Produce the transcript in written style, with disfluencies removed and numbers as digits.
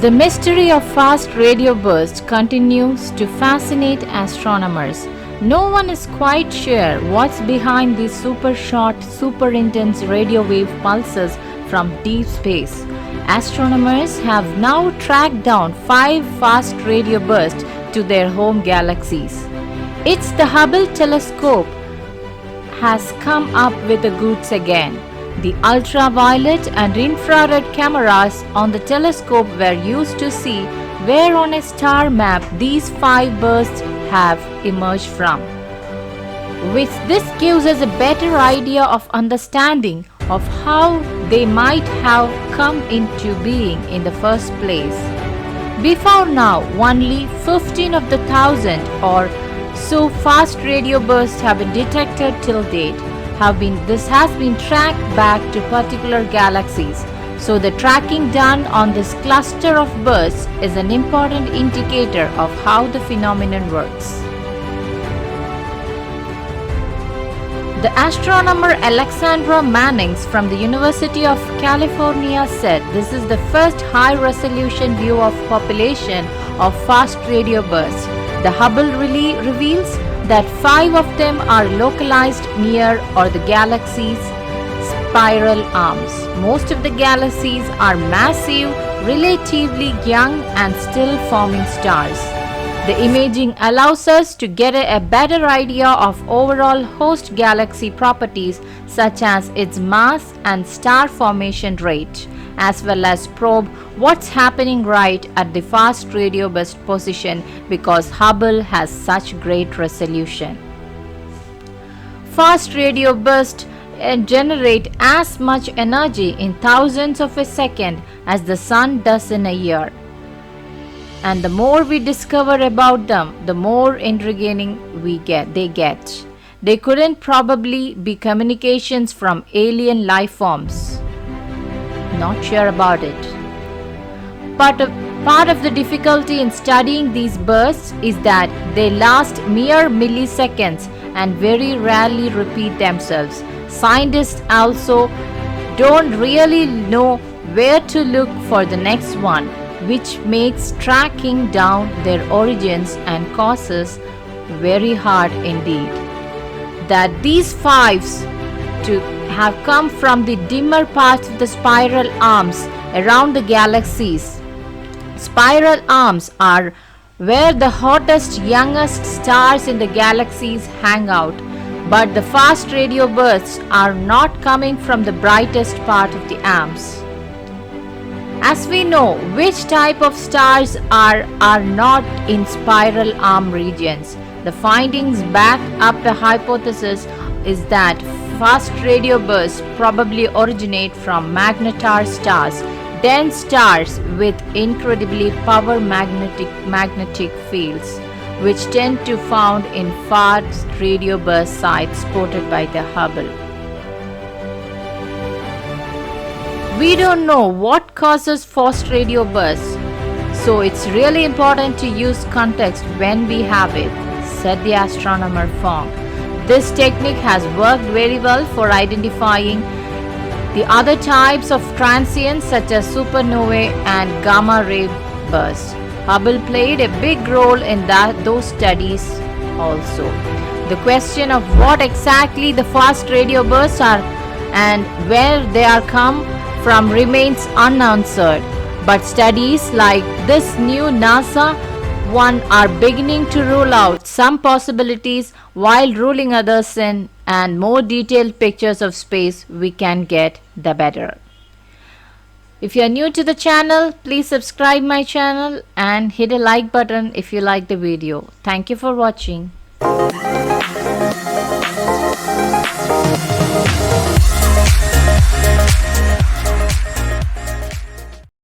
The mystery of fast radio bursts continues to fascinate astronomers. No one is quite sure what's behind these super short, super intense radio wave pulses from deep space. Astronomers have now tracked down 5 fast radio bursts to their home galaxies. It's the Hubble telescope has come up with the goods again. The ultraviolet and infrared cameras on the telescope were used to see where on a star map these 5 bursts have emerged from. This gives us a better idea of understanding of how they might have come into being in the first place. Before now, only 15 of the 1,000 or so fast radio bursts have been detected till date. This has been tracked back to particular galaxies. So the tracking done on this cluster of bursts is an important indicator of how the phenomenon works. The astronomer Alexandra Mannings from the University of California said this is the first high-resolution view of population of fast radio bursts. The Hubble reveals that 5 of them are localized near or the galaxy's spiral arms. Most of the galaxies are massive, relatively young and still forming stars. The imaging allows us to get a better idea of overall host galaxy properties such as its mass and star formation rate, as well as probe what's happening right at the fast radio burst position because Hubble has such great resolution. Fast radio bursts generate as much energy in thousands of a second as the sun does in a year. And the more we discover about them, the more intriguing they get. They couldn't probably be communications from alien life forms. Not sure about it. Part of the difficulty in studying these bursts is that they last mere milliseconds and very rarely repeat themselves. Scientists also don't really know where to look for the next one, which makes tracking down their origins and causes very hard indeed. That these 5s to have come from the dimmer parts of the spiral arms around the galaxies. Spiral arms are where the hottest, youngest stars in the galaxies hang out, but the fast radio bursts are not coming from the brightest part of the arms. As we know, which type of stars are not in spiral arm regions. The findings back up the hypothesis is that fast radio bursts probably originate from magnetar stars, dense stars with incredibly powerful magnetic fields, which tend to found in fast radio burst sites spotted by the Hubble. We don't know what causes fast radio bursts, so it's really important to use context when we have it, said the astronomer Fong. This technique has worked very well for identifying the other types of transients such as supernovae and gamma ray bursts. Hubble played a big role in those studies also. The question of what exactly the fast radio bursts are and where they are come from remains unanswered, but studies like this new NASA one are beginning to rule out some possibilities while ruling others in, and more detailed pictures of space we can get, the better. If you are new to the channel, please subscribe my channel and hit a like button if you like the video. Thank you for watching.